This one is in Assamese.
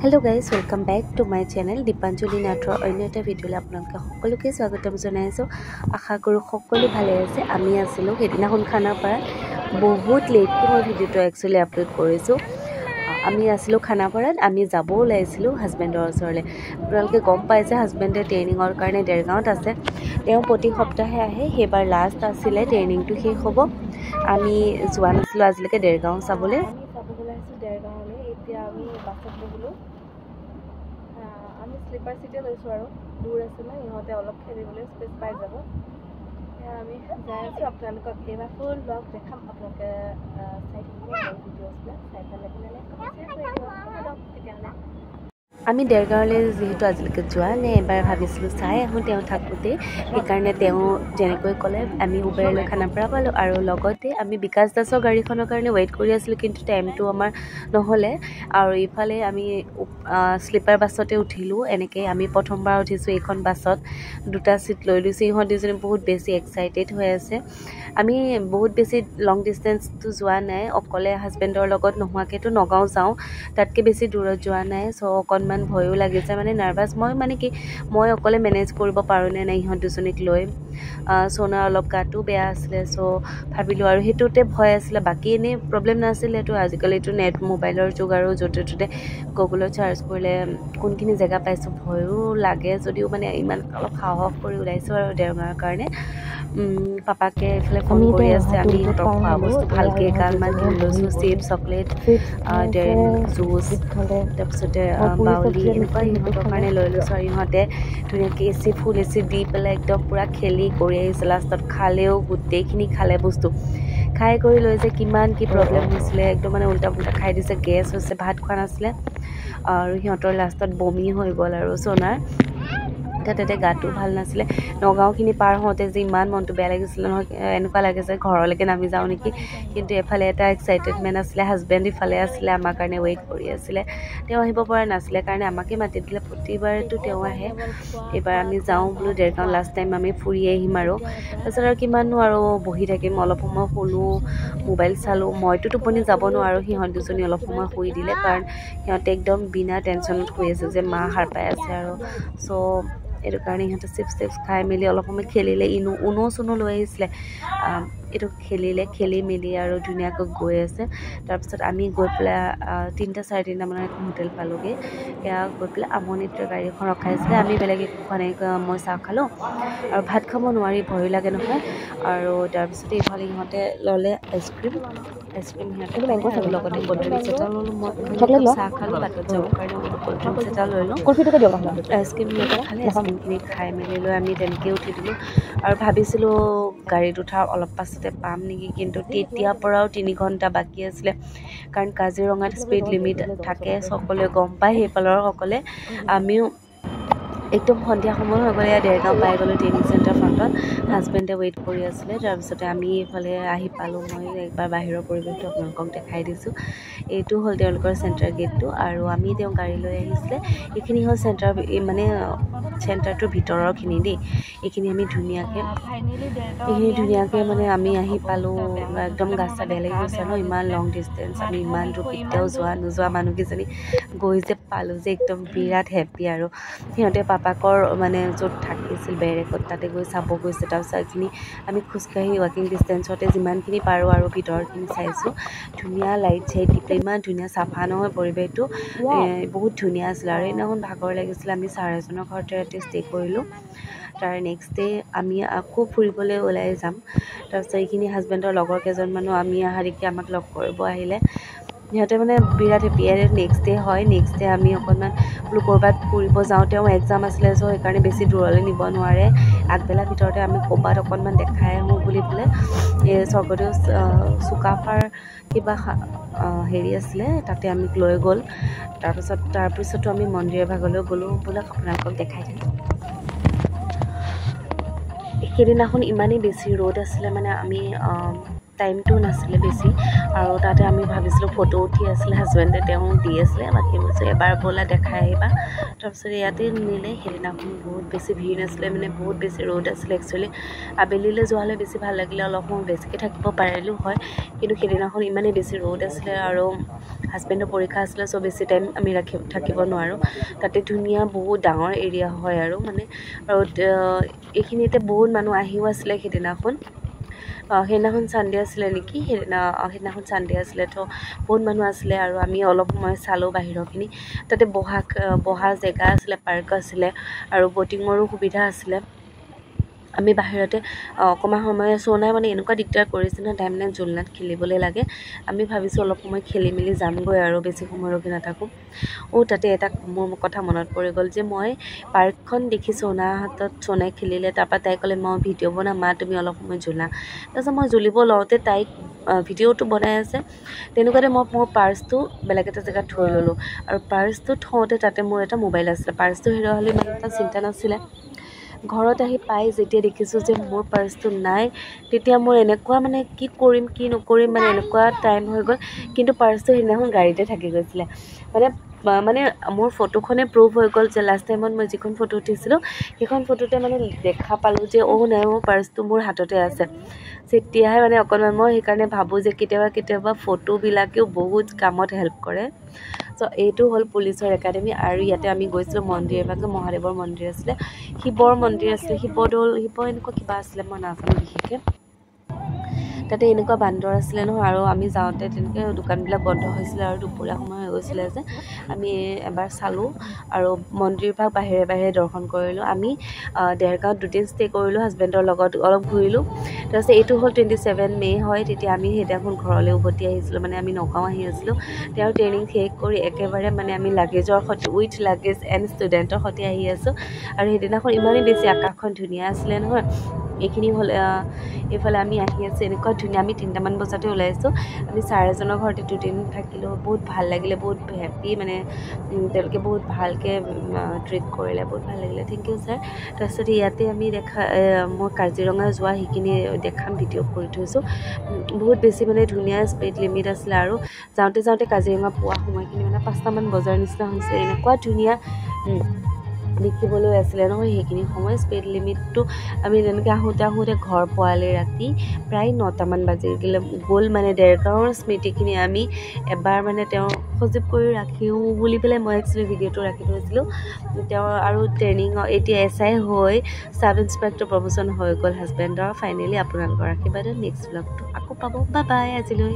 Hello guys, welcome back to my channel Dipanjali Nathor অন্য এটা ভিডিওলে আপোনালোকে সকলোকে স্বাগতম জনাইছো। আশা কৰো সকলো ভালে আছে। আমি আছিলো হেদিনাখন খানাপাৰা বহুত লেট কি মই ভিডিওটো একচুয়ালি আপলোড কৰিছো। আমি আছিলো খানাপাৰাত আমি যাব ওলাইছিলো হাজবেণ্ডৰ ওচৰলে। আপোনালোকে গম পাইছে হাজবেণ্ডে ট্ৰেইনিংৰ কাৰণে দেৰগাঁৱত আছে। তেওঁ প্ৰতি সপ্তাহে আহে। হেবাৰ লাষ্ট আছিলে ট্ৰেইনিংটো শেষ হ'ব। আমি যোৱা নাছিলো আজিলৈকে দেৰগাঁও চাবলৈ। দেৰগাঁৱলৈ এতিয়া আমি বাছত বহিলো। আমি স্লিপাৰ সিটে লৈছো আৰু দূৰ আছে না ইহঁতে অলপ খেলিবলৈ স্পেচ পাই যাব। আমি যাই আছো আপোনালোকক এবাৰ ফুল ব্লগ দেখাম। আপোনালোকে চাই থাকিব ভিডিঅ'ছবিলাক চাই ভাল লাগিলে তেতিয়াহ'লে আমি দেৰগাঁৱলৈ যিহেতু আজিলৈকে যোৱা নাই এবাৰ ভাবিছিলোঁ চাই আহোঁ তেওঁ থাকোঁতে। সেইকাৰণে তেওঁ যেনেকৈ ক'লে আমি উবেৰলৈ খানাপাৰা পালোঁ আৰু লগতে আমি বিকাশ দাসৰ গাড়ীখনৰ কাৰণে ৱেইট কৰি আছিলোঁ, কিন্তু টাইমটো আমাৰ নহ'লে। আৰু ইফালে আমি স্লিপাৰ বাছতে উঠিলোঁ। এনেকৈ আমি প্ৰথমবাৰ উঠিছোঁ এইখন বাছত। দুটা ছিট লৈ লৈছোঁ। ইহঁত দুজনী বহুত বেছি এক্সাইটেড হৈ আছে। আমি বহুত বেছি লং ডিষ্টেঞ্চটো যোৱা নাই, অকলে হাজবেণ্ডৰ লগত নোহোৱাকৈতো নগাঁও যাওঁ, তাতকৈ বেছি দূৰত যোৱা নাই। চ' অকণমান ভয়ো লাগিছে, মানে নাৰ্ভাছ মই অকলে মেনেজ কৰিব পাৰোঁ নে নাই ইহঁত দুজনীক লৈ। সোণাৰ অলপ গাটো বেয়া আছিলে, চ' ভাবিলোঁ আৰু সেইটোতে ভয় আছিলে। বাকী এনেই প্ৰব্লেম নাছিলেতো। আজিকালিতো নেট মোবাইলৰ যুগ আৰু য'তে ত'তে গুগলত চাৰ্চ কৰিলে কোনখিনি জেগা পাইছোঁ। ভয়ো লাগে যদিও মানে ইমান অলপ সাহস কৰি ওলাইছোঁ আৰু দেৰগাঁৱৰ কাৰণে। পাপাকে এইফালে ফোন কৰি আছে। আমি ইহঁতক খোৱা বস্তু ভালকৈ এগালমান কিনি লৈছোঁ। Chips, chocolate, dairy milk, juice, তাৰপিছতে বাউলি এনেকুৱা ইহঁতৰ কাৰণে লৈ লৈছোঁ। আৰু ইহঁতে ধুনীয়াকৈ ফুল এচি দি পেলাই একদম পূৰা খেলি কৰি আহিছে। লাষ্টত খালেও গোটেইখিনি খালে বস্তু। খাই কৰি লৈ যে কিমান কি প্ৰব্লেম হৈছিলে, একদম মানে উল্টা পুল্টা খাই দিছে। গেছ হৈছে, ভাত খোৱা নাছিলে আৰু সিহঁতৰ লাষ্টত বমি হৈ গ'ল আৰু সোণাৰ। তাতে গাটো ভাল নাছিলে। নগাঁওখিনি পাৰ হওঁতে যে ইমান মনটো বেয়া লাগিছিলে নহয়, এনেকুৱা লাগে যে ঘৰলৈকে নামি যাওঁ নেকি। কিন্তু এফালে এটা এক্সাইটেডমেণ্ট আছিলে। হাজবেণ্ড ইফালে আছিলে, আমাৰ কাৰণে ৱেইট কৰি আছিলে। তেওঁ আহিব পৰা নাছিলে কাৰণে আমাকে মাতি দিলে। প্ৰতিবাৰেতো তেওঁ আহে। এইবাৰ আমি যাওঁ বোলো দেৰগাঁও, লাষ্ট টাইম আমি ফুৰি আহিম আৰু তাৰপিছত আৰু কিমাননো আৰু বহি থাকিম। অলপ সময় শুলোঁ, মোবাইল চালোঁ। মইতো টোপনি যাব নোৱাৰোঁ। সিহঁত দুজনী অলপ সময় শুই দিলে, কাৰণ সিহঁতে একদম বিনা টেনশ্যনত শুই আছে যে মা সাৰ পাই আছে আৰু। চ' এইটো কাৰণে ইহঁতে চিপছ খাই মেলি অলপ সময় খেলিলে। ঊনো চুনো লৈ আহিছিলে। এইটো খেলি মেলি আৰু ধুনীয়াকৈ গৈ আছে। তাৰপিছত আমি গৈ পেলাই 3টা 3:30 মানত এখন হোটেল পালোঁগৈ। এয়া গৈ পেলাই আমনিত গাড়ীখন ৰখাইছিলে। আমি বেলেগ একো খোৱা নাই। মই চাহ খালোঁ আৰু ভাত খাব নোৱাৰি, ভয় লাগে নহয়। আৰু তাৰপিছতে ইফালে ইহঁতে ল'লে আইচক্ৰীম সিহঁতে আৰু লগতে ক'ল্ড ড্ৰিংকছ এটা ল'লোঁ। মই চাহ খালোঁ, বাটত যাবৰ কাৰণে বোলো ক'ল্ড ড্ৰিংকছ এটা লৈ লওঁ। আইচক্ৰীম সিহঁতে খালে। আইচক্ৰীমখিনি খাই মেলি লৈ আমি তেনেকৈ উঠি দিলোঁ আৰু ভাবিছিলোঁ গাড়ীত উঠাৰ অলপ পাছতে পাম নেকি, কিন্তু তেতিয়াৰ পৰাও 3 ঘণ্টা বাকী আছিলে। কাৰণ কাজিৰঙাত স্পীড লিমিট থাকে, সকলোৱে গম পায় সেইফালৰ সকলে। আমিও একদম সন্ধিয়া সময় হৈ গ'লে দেৰগাঁও পাই গ'লোঁ ট্ৰেইনিং চেণ্টাৰ ফ্ৰণ্টত। হাজবেণ্ডে ৱেইট কৰি আছিলে। তাৰপিছতে আমি এইফালে আহি পালোঁ। মই একবাৰ বাহিৰৰ পৰিৱেশটো আপোনালোকক দেখাই দিছোঁ। এইটো হ'ল তেওঁলোকৰ চেণ্টাৰ গেটটো আৰু আমি তেওঁ গাড়ী লৈ আহিছিলে। এইখিনি হ'ল চেণ্টাৰটোৰ ভিতৰৰখিনি দেই। এইখিনি আমি ধুনীয়াকৈ মানে আমি আহি পালোঁ। একদম গা চা বেয়া লাগি গৈছে ন, ইমান লং ডিষ্টেঞ্চ। আমি ইমান দূৰ কেতিয়াও নোযোৱা মানুহকেইজনী গৈ যে পালোঁ যে একদম বিৰাট হেপ্পী আৰু। সিহঁতে পাপাকৰ মানে য'ত থাকিছিল বেৰেকত তাতে গৈ চাব গৈছে। তাৰপিছত এইখিনি আমি খোজকাঢ়ি ৱাকিং ডিষ্টেঞ্চতে যিমানখিনি পাৰোঁ আৰু ভিতৰখিনি চাইছোঁ। ধুনীয়া লাইট চাইট দি পেলাই ইমান ধুনীয়া চাফা নহয় পৰিৱেশটো, বহুত ধুনীয়া আছিলে। আৰু সেইদিনাখন ভাগৰ লাগিছিলে। আমি ছাৰ এজনৰ ঘৰতে ৰাতি ষ্টে কৰিলোঁ। তাৰ নেক্সট ডে আমি আকৌ ফুৰিবলৈ ওলাই যাম। তাৰপিছত এইখিনি হাজবেণ্ডৰ লগৰ কেইজনমানো আমি অহা দেখি আমাক লগ কৰিব আহিলে। সিহঁতে মানে বিৰাট হেপ্পী। নেক্সট ডে হয়। নেক্সট ডে আমি অকণমান বোলো ক'ৰবাত ফুৰিব যাওঁ। তেওঁ এক্সাম আছিলে, চ' সেইকাৰণে বেছি দূৰলৈ নিব নোৱাৰে। আগবেলা ভিতৰতে আমি ক'ৰবাত অকণমান দেখাই আহোঁ বুলি পেলাই এই স্বৰ্গদেউ চুকাফাৰ কিবা হেৰি আছিলে, তাতে আমাক লৈ গ'ল। তাৰপিছতো আমি মন্দিৰ এভাগলৈ গ'লোঁ। বোলে আপোনালোকক দেখাই দিলোঁ। সেইদিনাখন ইমানেই বেছি ৰ'দ আছিলে, মানে আমি টাইমটো নাছিলে বেছি আৰু তাতে আমি ভাবিছিলোঁ ফটো উঠি আছিলে হাজবেণ্ডে তেওঁ দি আছিলে বাকী কৈছোঁ এবাৰ ব'লা দেখাই আহিবা তাৰপিছত ইয়াতে নিলে সেইদিনাখন বহুত বেছি ভিৰ নাছিলে মানে বহুত বেছি ৰ'দ আছিলে একচুৱেলি আবেলিলৈ যোৱা হ'লে বেছি ভাল লাগিলে অলপ সময় বেছিকৈ থাকিব পাৰিলোঁ হয় কিন্তু সেইদিনাখন ইমানেই বেছি ৰ'দ আছিলে আৰু হাজবেণ্ডৰ পৰীক্ষা আছিলে চ' বেছি টাইম আমি থাকিব নোৱাৰোঁ তাতে ধুনীয়া বহুত ডাঙৰ এৰিয়া হয় আৰু মানে আৰু এইখিনিতে বহুত মানুহ আহিও আছিলে সেইদিনাখন সেইদিনাখন ছানডে আছিলে নেকি সেইদিনাখন ছানডে আছিলে তো বহুত মানুহ আছিলে আৰু আমি অলপ সময় চালোঁ বাহিৰৰখিনি তাতে বহা জেগা আছিলে পাৰ্ক আছিলে আৰু ব'টিঙৰো সুবিধা আছিলে আমি বাহিৰতে অকণমান সময় চোনাই মানে এনেকুৱা দিগদাৰ কৰিছে ন তাই মানে জোলনাত খেলিবলৈ লাগে আমি ভাবিছোঁ অলপ সময় খেলি মেলি যামগৈ আৰু বেছি সময় ৰখি নাথাকোঁ তাতে এটা মোৰ কথা মনত পৰি গ'ল যে মই পাৰ্কখন দেখি চোনাই খেলিলে তাৰপৰা তাই ক'লে মই ভিডিঅ' বনাম মা তুমি অলপ সময় জোলা তাৰপিছত মই জ্বলিব লওঁতে তাইক ভিডিঅ'টো বনাই আছে তেনেকুৱাতে মই মোৰ পাৰ্চটো বেলেগ এটা জেগাত থৈ ল'লোঁ আৰু পাৰ্চটো থওঁতে তাতে মোৰ এটা মোবাইল আছিলে পাৰ্চটো হেৰুৱা হ'লে ইমান এটা চিন্তা নাছিলে ঘৰত আহি পাই যেতিয়া দেখিছোঁ যে মোৰ পাৰ্চটো নাই তেতিয়া মোৰ এনেকুৱা মানে কি কৰিম কি নকৰিম মানে এনেকুৱা টাইম হৈ গ'ল কিন্তু পাৰ্চটো সেইদিনাখন গাড়ীতে থাকি গৈছিলে মানে মোৰ ফটোখনে প্ৰুভ হৈ গ'ল যে লাষ্ট টাইমত মই যিখন ফটো উঠিছিলোঁ সেইখন ফটোতে মানে দেখা পালোঁ যে নাই মোৰ পাৰ্চটো মোৰ হাততে আছে তেতিয়াহে মানে অকণমান মই সেইকাৰণে ভাবোঁ যে কেতিয়াবা ফটোবিলাকেও বহুত কামত হেল্প কৰে চ' এইটো হ'ল পুলিচৰ একাডেমি আৰু ইয়াতে আমি গৈছিলোঁ মন্দিৰ এভাগে মহাদেৱৰ মন্দিৰ আছিলে শিৱৰ মন্দিৰ আছিলে শিৱ এনেকুৱা কিবা আছিলে মই নাজানো বিশেষকৈ তাতে এনেকুৱা বান্দৰ আছিলে নহয় আৰু আমি যাওঁতে তেনেকৈ দোকানবিলাক বন্ধ হৈছিলে আৰু দুপৰীয়া সময় হৈ গৈছিলে যে আমি এবাৰ চালোঁ আৰু মন্দিৰভাগ বাহিৰে বাহিৰে দৰ্শন কৰিলোঁ আমি দেৰগাঁৱত দুদিন ষ্টে' কৰিলোঁ হাজবেণ্ডৰ লগত অলপ ঘূৰিলোঁ তাৰপিছত এইটো হ'ল 27 মে' হয় তেতিয়া আমি সেইদিনাখন ঘৰলৈ উভতি আহিছিলোঁ মানে আমি নগাঁও আহি আছিলোঁ তেওঁৰ ট্ৰেইনিং শেষ কৰি একেবাৰে মানে আমি লাগেজৰ সৈতে উইথ লাগেজ এণ্ড ষ্টুডেণ্টৰ সৈতে আহি আছোঁ আৰু সেইদিনাখন ইমানেই বেছি আকাশখন ধুনীয়া আছিলে নহয় এইখিনি হ'ল এইফালে আমি আহি আছোঁ এনেকুৱা ধুনীয়া আমি 3টামান বজাতে ওলাইছোঁ আমি ছাৰ এজনৰ ঘৰতে দুদিন থাকিলোঁ বহুত ভাল লাগিলে বহুত হেপ্পী মানে তেওঁলোকে বহুত ভালকৈ ট্ৰিট কৰিলে বহুত ভাল লাগিলে থেংক ইউ ছাৰ তাৰপিছত ইয়াতে আমি মই কাজিৰঙা যোৱা সেইখিনি দেখাম ভিডিঅ' কৰি থৈছোঁ বহুত বেছি মানে ধুনীয়া স্পীড লিমিট আছিলে আৰু যাওঁতে কাজিৰঙা পোৱা সময়খিনি মানে 5টামান বজাৰ নিচিনা হৈছে এনেকুৱা ধুনীয়া দেখিবলৈ আছিলে নহয় সেইখিনি সময় স্পীড লিমিটটো আমি তেনেকৈ আহোঁতে ঘৰ পোৱালে ৰাতি প্ৰায় 9টামান বাজি গ'ল মানে দেৰগাঁৱৰ স্মৃতিখিনি আমি এবাৰ মানে তেওঁ সজীৱ কৰি ৰাখিও বুলি পেলাই মই একচুৱেলি ভিডিঅ'টো ৰাখি থৈছিলোঁ তেওঁৰ আৰু ট্ৰেইনিঙৰ এতিয়া SI হৈ ছাব ইন্সপেক্টৰ প্ৰমোশ্যন হৈ গ'ল হাজবেণ্ডৰ ফাইনেলি আপোনালোকৰ আশীৰ্বাদত নেক্সট ব্লগটো আকৌ পাব বাই বাই আজিলৈ